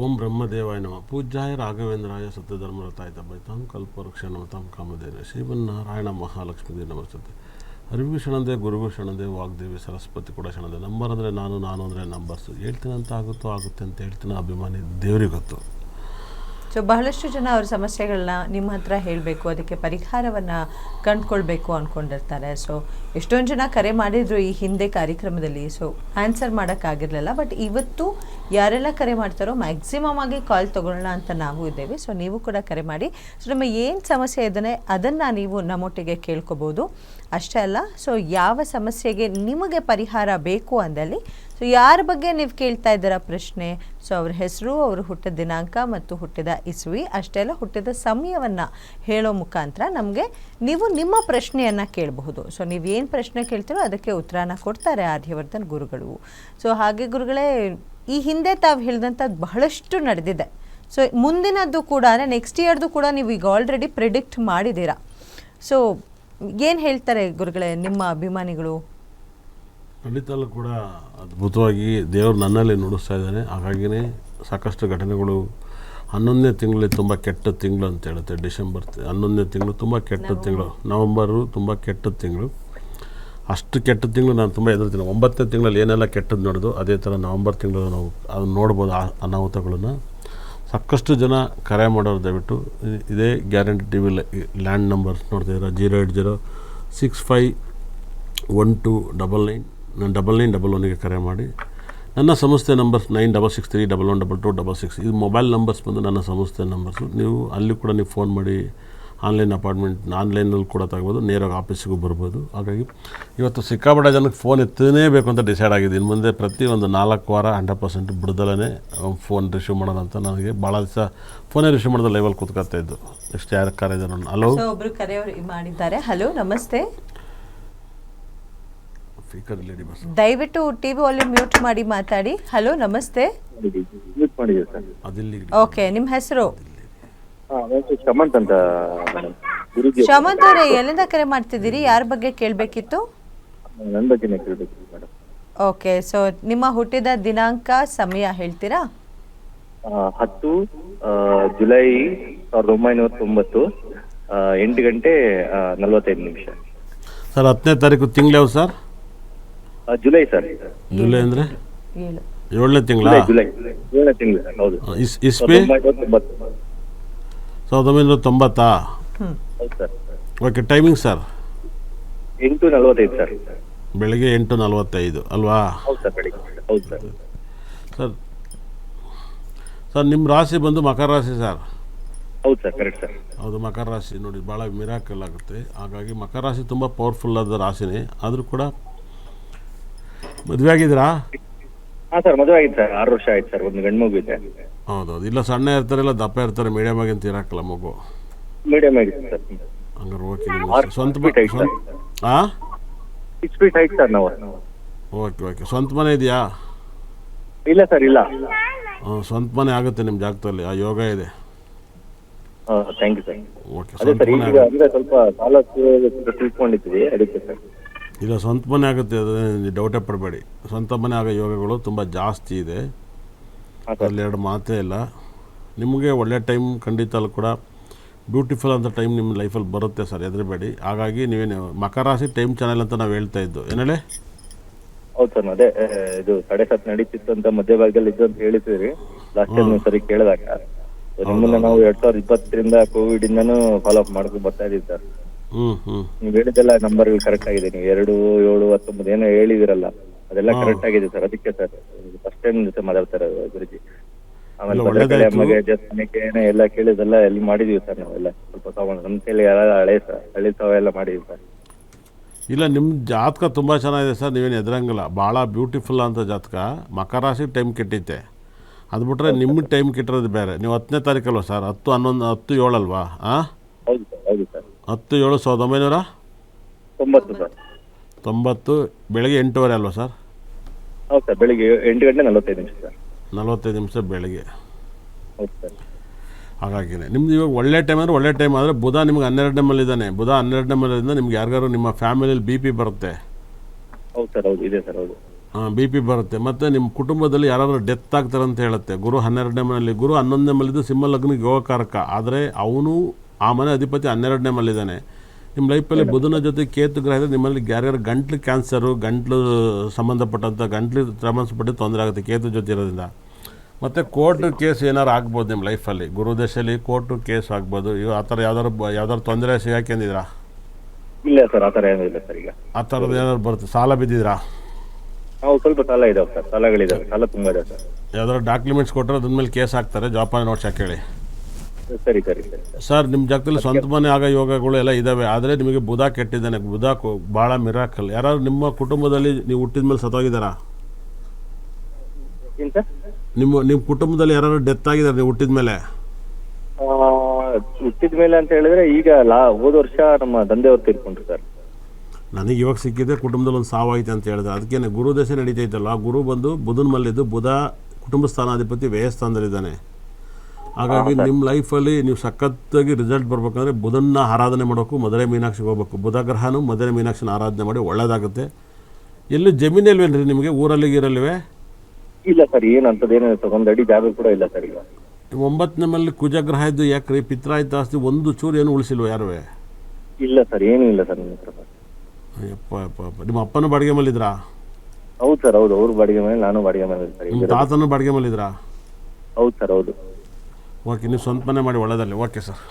ಓಂ ಬ್ರಹ್ಮದೇವಾಯ ನಮಃ. ಪೂಜ್ಯಾಯ ರಾಘವೇಂದ್ರಾಯ ಸತ್ಯಧರ್ಮರತಾಯ ತಪೈತಾಂ ಕಲ್ಪವೃಕ್ಷಣಮತಾಂ ಕಾಮಧೇನ ಶ್ರೀಮನ್ನಾರಾಯಣ ಮಹಾಲಕ್ಷ್ಮೀ ನಮಸ್ತತೆ. ಹರಿಭೂಷಣಂದೇ ಗುರುಭೂಷಣಂದೇ ವಾಗ್ದೇವಿ ಸರಸ್ವತಿ ಕೂಡ ಕ್ಷಣದೆ. ನಂಬರ್ ಅಂದರೆ ನಾನು ಅಂದರೆ ನಂಬರ್ಸು. ಹೇಳ್ತೀನಿ ಅಂತ ಆಗುತ್ತೆ ಅಂತ ಹೇಳ್ತೀನಿ. ಅಭಿಮಾನಿ ದೇವರಿಗೆ ಗೊತ್ತು. ಸೊ ಬಹಳಷ್ಟು ಜನ ಅವ್ರ ಸಮಸ್ಯೆಗಳನ್ನ ನಿಮ್ಮ ಹತ್ರ ಹೇಳಬೇಕು, ಅದಕ್ಕೆ ಪರಿಹಾರವನ್ನು ಕಂಡುಕೊಳ್ಬೇಕು ಅಂದ್ಕೊಂಡಿರ್ತಾರೆ. ಸೊ ಎಷ್ಟೊಂದು ಜನ ಕರೆ ಮಾಡಿದರು ಈ ಹಿಂದೆ ಕಾರ್ಯಕ್ರಮದಲ್ಲಿ. So answer ಮಾಡೋಕ್ಕಾಗಿರಲಿಲ್ಲ. ಬಟ್ ಇವತ್ತು ಯಾರೆಲ್ಲ ಕರೆ ಮಾಡ್ತಾರೋ ಮ್ಯಾಕ್ಸಿಮಮ್ ಆಗಿ ಕಾಲ್ ತೊಗೊಳ್ಳೋಣ ಅಂತ ನಾವು ಇದ್ದೇವೆ. ಸೊ ನೀವು ಕೂಡ ಕರೆ ಮಾಡಿ. ಸೊ ನಮ್ಮ ಏನು ಸಮಸ್ಯೆ ಇದನ್ನೇ ಅದನ್ನು ನೀವು ನಮ್ಮೊಟ್ಟಿಗೆ ಕೇಳ್ಕೊಬೋದು. ಅಷ್ಟೇ ಅಲ್ಲ, ಸೊ ಯಾವ ಸಮಸ್ಯೆಗೆ ನಿಮಗೆ ಪರಿಹಾರ ಬೇಕು ಅಂದಲ್ಲಿ ಸೊ ಯಾರ ಬಗ್ಗೆ ನೀವು ಕೇಳ್ತಾ ಇದ್ದೀರಾ ಪ್ರಶ್ನೆ, ಸೊ ಅವ್ರ ಹೆಸರು, ಅವರು ಹುಟ್ಟಿದ ದಿನಾಂಕ ಮತ್ತು ಹುಟ್ಟಿದ ಇಸ್ವಿ, ಅಷ್ಟೇ ಅಲ್ಲ ಹುಟ್ಟಿದ ಸಮಯವನ್ನು ಹೇಳೋ ಮುಖಾಂತರ ನಮಗೆ ನೀವು ನಿಮ್ಮ ಪ್ರಶ್ನೆಯನ್ನು ಕೇಳಬಹುದು. ಸೊ ನೀವೇನು ಪ್ರಶ್ನೆ ಕೇಳ್ತೀರೋ ಅದಕ್ಕೆ ಉತ್ತರನ ಕೊಡ್ತಾರೆ ಆರ್ಯವರ್ಧನ್ ಗುರುಗಳು. ಸೊ ಹಾಗೆ ಗುರುಗಳೇ, ಈ ಹಿಂದೆ ತಾವು ಹೇಳಿದಂಥದ್ದು ಬಹಳಷ್ಟು ನಡೆದಿದೆ. ಸೊ ಮುಂದಿನದ್ದು ಕೂಡ ಅಂದರೆ ನೆಕ್ಸ್ಟ್ ಇಯರ್ದು ಕೂಡ ನೀವು ಈಗ ಆಲ್ರೆಡಿ ಪ್ರಿಡಿಕ್ಟ್ ಮಾಡಿದ್ದೀರಾ. ಸೊ ಏನು ಹೇಳ್ತಾರೆ ಗುರುಗಳೇ ನಿಮ್ಮ ಅಭಿಮಾನಿಗಳು? ಖಂಡಿತಲ್ಲೂ ಕೂಡ ಅದ್ಭುತವಾಗಿ ದೇವರು ನನ್ನಲ್ಲಿ ನುಡಿಸ್ತಾ ಇದ್ದಾನೆ. ಹಾಗಾಗಿಯೇ ಸಾಕಷ್ಟು ಘಟನೆಗಳು 11ನೇ ತಿಂಗಳಲ್ಲಿ ತುಂಬ ಕೆಟ್ಟ ತಿಂಗಳು ಅಂತ ಹೇಳುತ್ತೆ. ಡಿಸೆಂಬರ್ 11ನೇ ತಿಂಗಳು ತುಂಬ ಕೆಟ್ಟ ತಿಂಗಳು, ನವಂಬರು ತುಂಬ ಕೆಟ್ಟ ತಿಂಗಳು. ಅಷ್ಟು ಕೆಟ್ಟ ತಿಂಗಳು ನಾನು ತುಂಬ ಎದುರ್ತೀನಿ. 9ನೇ ತಿಂಗಳಲ್ಲಿ ಏನೆಲ್ಲ ಕೆಟ್ಟದ್ದು ನೋಡೋದು ಅದೇ ಥರ ನವಂಬರ್ ತಿಂಗಳು ನಾವು ಅದನ್ನು ನೋಡ್ಬೋದು. ಅನಾಹುತಗಳನ್ನು ಸಾಕಷ್ಟು ಜನ ಕರೆ ಮಾಡೋರು. ದಯವಿಟ್ಟು ಇದೇ guarantee T V land number ನೋಡ್ತಾಯಿದ್ದೀರಾ, 080651299 9911ಗೆ ಕರೆ ಮಾಡಿ. ನನ್ನ ಸಂಸ್ಥೆ ನಂಬರ್ಸ್ 9663112266. ಇದು ಮೊಬೈಲ್ ನಂಬರ್ಸ್ ಬಂದು ನನ್ನ ಸಂಸ್ಥೆ ನಂಬರ್ಸು. ನೀವು ಅಲ್ಲಿ ಕೂಡ ನೀವು ಫೋನ್ ಮಾಡಿ ಆನ್ಲೈನ್ ಅಪಾಯಿಂಟ್ಮೆಂಟ್ ಆನ್ಲೈನಲ್ಲಿ ಕೂಡ ತಗೋಬೋದು, ನೇರವಾಗಿ ಆಫೀಸಿಗೂ ಬರ್ಬೋದು. ಹಾಗಾಗಿ ಇವತ್ತು ಸಿಕ್ಕಾಪಟ್ಟೆ ಜನಕ್ಕೆ ಫೋನ್ ಎತ್ತನೇ ಬೇಕು ಅಂತ ಡಿಸೈಡ್ ಆಗಿದೆ. ಇನ್ನು ಮುಂದೆ ಪ್ರತಿ ಒಂದು 4 ವಾರ 100% ಬಿಡ್ದಲೇ ಫೋನ್ ರಿಸೀವ್ ಮಾಡೋಣ ಅಂತ. ನನಗೆ ಭಾಳ ದಿವಸ ಫೋನೇ ರಿಸೀವ್ ಮಾಡಿದ ಲೈವಲ್ಲಿ ಕೂತ್ಕೊತಾ ಇದ್ದು. ನೆಕ್ಸ್ಟ್ ಯಾರು ಕರೆ ಇದೆ ನಾನು. ಹಲೋ, ಒಬ್ಬರು ಕರೆಯವರು ಮಾಡಿದ್ದಾರೆ. ಹಲೋ, ನಮಸ್ತೆ. ದಯವಿಟ್ಟು ಟಿವಿ ವಾಲ್ಯೂಮ್ ಮ್ಯೂಟ್ ಮಾಡಿ ಮಾತಾಡಿ. ಹಲೋ, ನಮಸ್ತೆ. ಓಕೆ, ನಿಮ್ಮ ಹೆಸರು? ಶಮಂತ್ ಅಂತ. ಶಮಂತ್ ಅವರೇ, ಎಲ್ಲಿಂದ ಕರೆ ಮಾಡ್ತಿದ್ದೀರಿ? ಯಾರ ಬಗ್ಗೆ ಕೇಳಬೇಕಿತ್ತು? ನನ್ನ ಬಗ್ಗೆನೇ ಕೇಳಬೇಕಿತ್ತು ಮೇಡಮ್. ಓಕೆ, ಸೊ ನಿಮ್ಮ ಹುಟ್ಟಿದ ದಿನಾಂಕ, ಸಮಯ ಹೇಳ್ತೀರಾ? 10 ಜುಲೈ 1990, 8 ಗಂಟೆ 45 ನಿಮಿಷ. ಸರ್ 10ನೇ ತಾರೀಕು ತಿಂಗಳು ಯಾವ ಸರ್? July sir. ಜುಲೈ ಅಂದರೆ 7. 7ನೇ ತಿಂಗಳ? ಜುಲೈ 7ನೇ ತಿಂಗಳು ಸರ್. ಹೌದು. ಇಸ್ವಿ 1990. ಹೌದು sir. Okay, timing sir? 8:45 sir. ಬೆಳಗ್ಗೆ 8:45 ಅಲ್ವಾ? ಹೌದು ಸರ್, ಬೆಳಿಗ್ಗೆ. ಹೌದು ಸರ್. ಸರ್ ನಿಮ್ಮ ರಾಶಿ ಬಂದು ಮಕರ ರಾಶಿ ಸರ್? ಹೌದು ಸರ್, ಕರೆಕ್ಟ್ ಸರ್. ಹೌದು, ಮಕರ ರಾಶಿ ನೋಡಿ ಭಾಳ ಮಿರಾಕಲ್ ಆಗುತ್ತೆ. ಹಾಗಾಗಿ ಮಕರ ರಾಶಿ ತುಂಬ ಪವರ್ಫುಲ್ ಆದ ರಾಶಿನೇ. ಆದರೂ ಕೂಡ ಮದುವೆ ಆಗಿದ್ದೀರಾ? ಹಾಂ ಸರ್, ಮದುವೆ ಆಗಿದೆ ಸರ್. 6 ವರ್ಷ ಆಯ್ತು ಸರ್. ಒಂದು ಗಂಡು ಮಗು ಇದೆ. ಹೌದೌದು. ಇಲ್ಲ ಸಣ್ಣ ಇರ್ತಾರೆ, ಇಲ್ಲ ದಪ್ಪ ಇರ್ತಾರೆ, ಮೀಡಿಯಮ್ ಆಗಿ ಅಂತ ಇರಾಕಲ್ಲ ಮಗು. ಮೀಡಿಯಂ ಆಗಿದೆ ಸರ್. ಹಂಗಾರೆ ಓಕೆ. ಸ್ವಂತ ಹಾಂ, 6 ಫೀಟ್ ಹೈಟ್ ಸರ್ ನಾವು. ಓಕೆ. ಸ್ವಂತ ಮನೆ ಇದೆಯಾ? ಇಲ್ಲ ಸರ್, ಇಲ್ಲ. ಸ್ವಂತ ಮನೆ ಆಗುತ್ತೆ ನಿಮ್ಮ ಜಾಗದಲ್ಲಿ, ಆ ಯೋಗ ಇದೆ. Thank you sir. ಓಕೆ, ಅದೇ ಸರ್, ಈಗ ಅಂದರೆ ಸ್ವಲ್ಪ ಸಾಲ ತಿಳ್ಕೊಂಡಿದ್ದೀವಿ, ಅದಕ್ಕೆ ಸರ್. ಇಲ್ಲ, ಸ್ವಂತ ಮನೆ ಆಗುತ್ತೆ, ಅದೇ ಡೌಟೇ ಪಡಬೇಡಿ. ಸ್ವಂತ ಮನೆ ಆಗೋ ಯೋಗಗಳು ತುಂಬ ಜಾಸ್ತಿ ಇದೆ, ಅದರಲ್ಲಿ 2 ಮಾತೇ ಇಲ್ಲ. ನಿಮಗೆ ಒಳ್ಳೆ ಟೈಮ್ ಖಂಡಿತ ಅಲ್ಲಿ ಕೂಡ ಬ್ಯೂಟಿಫುಲ್ ಅಂತ ಟೈಮ್ ನಿಮ್ಮ ಲೈಫಲ್ಲಿ ಬರುತ್ತೆ ಸರ್, ಹೆದರಬೇಡಿ. ಹಾಗಾಗಿ ನೀವೇನು ಮಕರ ರಾಶಿ ಟೈಮ್ ಚಾನಲ್ ಅಂತ ನಾವು ಹೇಳ್ತಾ ಇದ್ದು ಏನೇಳೆ? ಹೌದು ಸರ್, ಅದೇ ಇದು 7:30 ನಡೀತಿತ್ತು ಅಂತ ಮಧ್ಯಭಾಗದಲ್ಲಿ ಇದ್ದು ಅಂತ ಹೇಳಿದ್ವಿ ಲಾಸ್ಟ್ ಟೈಮ್ ಸರಿ ಕೇಳಿದಾಗ. ನಿಮ್ಮನ್ನ ನಾವು 2020ರಿಂದ ಕೋವಿಡ್ ಇಂದನೂ ಫಾಲೋ ಅಪ್ ಮಾಡ್ಕೊಂಡು ಬರ್ತಾ ಇದೀವಿ ಸರ್. ನೀವು ಹೇಳಿದೆಲ್ಲ ನಂಬರ್ಗಳು ಕರೆಕ್ಟ್ ಆಗಿದೆ. ನೀವು 2, 7, 19 ಏನೋ ಹೇಳಿದಿರಲ್ಲ, ಅದೆಲ್ಲ ಕರೆಕ್ಟ್ ಆಗಿದೆ ಸರ್. ಅದಕ್ಕೆ ಸರ್ ಫಸ್ಟ್ ಟೈಮ್ ಜೊತೆ ಮಾತಾಡ್ತಾರೆ ಗುರುಜಿ. ಆಮೇಲೆ ಮಗೆ ದೇವಸ್ಥಾನಕ್ಕೆ ಏನೋ ಎಲ್ಲ ಕೇಳಿದೆಲ್ಲ ಎಲ್ಲಿ ಮಾಡಿದೀವಿ ಸರ್. ನಾವೆಲ್ಲ ಸ್ವಲ್ಪ ಸಾಮಾನು ನಮ್ಮ ಕೈಲಿ ಹಳೆ ಎಲ್ಲ ಮಾಡಿದೀವಿ ಸರ್. ಇಲ್ಲ, ನಿಮ್ಮ ಜಾತಕ ತುಂಬ ಚೆನ್ನಾಗಿದೆ ಸರ್, ನೀವೇನು ಎದುರಂಗಿಲ್ಲ. ಭಾಳ ಬ್ಯೂಟಿಫುಲ್ ಅಂತ ಜಾತಕ. ಮಕರ ರಾಶಿ ಟೈಮ್ ಕೆಟ್ಟೈತೆ, ಅದು ಬಿಟ್ರೆ ನಿಮ್ಮ ಟೈಮ್ ಕೆಟ್ಟಿರೋದು ಬೇರೆ. ನೀವು 10ನೇ ತಾರೀಕಲ್ವ ಸರ್? 10, 11, 10, 7 ಅಲ್ವಾ? ಹಾಂ, ಹೌದು ಸರ್. ಹೌದು ಸರ್. 10/7/1990 ಸರ್. 90 ಬೆಳಗ್ಗೆ 8:15 ಅಲ್ವಾ ಸರ್? ಹೌದು ಸರ್, ಬೆಳಿಗ್ಗೆ 8 ಗಂಟೆ 45 ನಿಮಿಷ ಸರ್. 45 ನಿಮಿಷ ಬೆಳಗ್ಗೆ. ಹೌದು ಸರ್. ಹಾಗಾಗಿನೇ ನಿಮ್ದು ಇವಾಗ ಒಳ್ಳೆ ಟೈಮ್ ಅಂದರೆ ಒಳ್ಳೆ ಟೈಮ್. ಆದರೆ ಬುಧ ನಿಮ್ಗೆ 12ನೇ ಮಲ್ಲಿದ್ದಾನೆ. ಬುಧ 12ನೇ ಮಲ್ಲಿಂದ ನಿಮ್ಗೆ ಯಾರಿಗಾರು ನಿಮ್ಮ ಫ್ಯಾಮಿಲಿಯಲ್ಲಿ BP ಬರುತ್ತೆ. ಹೌದು ಸರ್. ಹೌದು, ಇದೆ ಸರ್. ಹೌದು. ಬಿ ಪಿ ಬರುತ್ತೆ. ಮತ್ತು ನಿಮ್ಮ ಕುಟುಂಬದಲ್ಲಿ ಯಾರಾದರೂ ಡೆತ್ ಆಗ್ತಾರೆ ಅಂತ ಹೇಳುತ್ತೆ. ಗುರು 12ನೇ ಮನೆಯಲ್ಲಿ, ಗುರು 11ನೇ ಮನೆಯದು ಸಿಂಹ ಲಗ್ನಿಗೆ ಯೋಗಕಾರಕ. ಆದರೆ ಅವನು ಆ ಮನೆ ಅಧಿಪತಿ 12ನೇ ಮನೆಯಲ್ಲಿದ್ದಾನೆ. ನಿಮ್ಮ ಲೈಫಲ್ಲಿ ಬುಧನ ಜೊತೆ ಕೇತು ಗ್ರಹ ಇದ್ದರೆ ನಿಮ್ಮಲ್ಲಿ ಯಾರ್ಯಾರು ಗಂಟ್ಲು ಕ್ಯಾನ್ಸರು, ಗಂಟ್ಲು ಸಂಬಂಧಪಟ್ಟಂಥ ಗಂಟ್ಲು ಸಂಬಂಧಪಟ್ಟು ತೊಂದರೆ ಆಗುತ್ತೆ ಕೇತು ಜೊತೆ ಇರೋದ್ರಿಂದ. ಮತ್ತು ಕೋರ್ಟ್ ಕೇಸ್ ಏನಾರು ಆಗ್ಬೋದು ನಿಮ್ಮ ಲೈಫಲ್ಲಿ. ಗುರುದಶೆಯಲ್ಲಿ ಕೋರ್ಟು ಕೇಸ್ ಆಗ್ಬೋದು. ಆ ಥರ ಯಾವ್ದಾದ್ರು ತೊಂದರೆ ಸಿಗಾಕೊಂಡಿದ್ದೀರಾ? ಇಲ್ಲ ಸರ್, ಆ ಥರ ಏನೂ ಇಲ್ಲ ಸರ್. ಈಗ ಆ ಥರದ್ದು ಏನಾದ್ರು ಬರುತ್ತೆ? ಸಾಲ ಬಿದ್ದಿದ್ದೀರಾ? ನಾವು ಸ್ವಲ್ಪ ಸಾಲ ಇದಾವೆ ಸರ್, ಸಾಲಗಳಿದಾವೆ, ಸಾಲ ತುಂಬ ಇದೆ ಸರ್. ಯಾವ್ದಾದ್ರು ಡಾಕ್ಯುಮೆಂಟ್ಸ್ ಕೊಟ್ಟರೆ ಅದ್ರ ಮೇಲೆ ಕೇಸ್ ಹಾಕ್ತಾರೆ. ಜವಾಬ್ದಾರಿ ನೋಟ್ಸ್ ಕೇಳಿ ಸರಿ ಸರಿ ಸರಿ ಸರ್. ನಿಮ್ಮ ಜಾಗದಲ್ಲಿ ಸ್ವಂತ ಮನೆ ಆಗೋ ಯೋಗಗಳು ಎಲ್ಲ ಇದ್ದಾವೆ. ಆದರೆ ನಿಮಗೆ ಬುಧ ಕೆಟ್ಟಿದ್ದಾನೆ. ಬುಧ ಭಾಳ ಮಿರಾಕಲ್. ಯಾರಾದ್ರು ನಿಮ್ಮ ಕುಟುಂಬದಲ್ಲಿ ನೀವು ಹುಟ್ಟಿದ ಮೇಲೆ ಸತ್ತೋಗಿದ್ದಾರಾ? ಏನು ಸರ್? ನಿಮ್ಮ ಕುಟುಂಬದಲ್ಲಿ ಯಾರು ಡೆತ್ ಆಗಿದ್ದಾರೆ ನೀವು ಹುಟ್ಟಿದ ಮೇಲೆ? ಹುಟ್ಟಿದ ಮೇಲೆ ಅಂತ ಹೇಳಿದ್ರೆ ಈಗ ಹೋದ ವರ್ಷ ನಮ್ಮ ತಂದೆಯವ್ರು ತೀರ್ಕೊಂಡ್ರು ಸರ್. ನನಗೆ ಇವಾಗ ಸಿಕ್ಕಿದೆ ಕುಟುಂಬದಲ್ಲಿ ಒಂದು ಸಾವಾಯ್ತು ಅಂತ ಹೇಳಿದೆ. ಅದಕ್ಕೇನೆ ಗುರು ದಶೆ ನಡೀತೈತಲ್ಲ, ಗುರು ಬಂದು ಬುಧನ ಮಲ್ಲಿದ್ದು, ಬುಧ ಕುಟುಂಬ ಸ್ಥಾನಾಧಿಪತಿ ವ್ಯಯಸ್ಥಾನದಲ್ಲಿದ್ದಾನೆ. ಹಾಗಾಗಿ ನಿಮ್ಮ ಲೈಫಲ್ಲಿ ನೀವು ಸಖತ್ತಾಗಿ ರಿಸಲ್ಟ್ ಬರ್ಬೇಕಂದ್ರೆ ಬುಧನ ಆರಾಧನೆ ಮಾಡೋಕ್ಕೂ ಮಧುರೆ ಮೀನಾಕ್ಷಿಗೆ ಹೋಗ್ಬೇಕು. ಬುಧ ಗ್ರಹನೂ ಮಧುರೆ ಮೀನಾಕ್ಷಿನ ಆರಾಧನೆ ಮಾಡಿ ಒಳ್ಳೆಯದಾಗುತ್ತೆ. ಎಲ್ಲೂ ಜಮೀನಲ್ವೇನ್ರಿ ನಿಮಗೆ? ಊರಲ್ಲಿ ಇರಲ್ವೇ? ಇಲ್ಲ ಸರ್, ಏನು ಅಂಥದ್ದೇನು ಒಂದು ಅಡಿ ಜಾಗ ಕೂಡ ಇಲ್ಲ ಸರ್. ಈಗ 9ನೇ ಮನೇಲಿ ಕುಜಗ್ರಹ ಇದ್ದು ಯಾಕ್ರಿ ಪಿತ್ರಾಯಿತ ಆಸ್ತಿ ಒಂದು ಚೂರು ಏನು ಉಳಿಸಿಲ್ವ ಯಾರುವೆ? ಇಲ್ಲ ಸರ್, ಏನೂ ಇಲ್ಲ ಸರ್ ನಿಮ್ಮ ಹತ್ರ ಸರ್. ಯಪ್ಪ ನಿಮ್ಮ ಅಪ್ಪನೂ ಬಾಡಿಗೆ ಮೇಲಿದ್ರಾ? ಹೌದು ಸರ್, ಹೌದು. ಅವ್ರು ಬಾಡಿಗೆ ಮೇಲೆ, ನಾನು ಬಾಡಿಗೆ ಮೇಲೆ ಸರ್. ನಿಮ್ಮ ತಾತನೂ ಬಾಡಿಗೆ ಮೇಲಿದ್ರಾ? ಹೌದು ಸರ್, ಹೌದು. ಓಕೆ, ನೀವು ಸ್ವಂತ ಮನೆ ಮಾಡಿ ಒಳ್ಳೆಯದಲ್ಲಿ. Okay sir.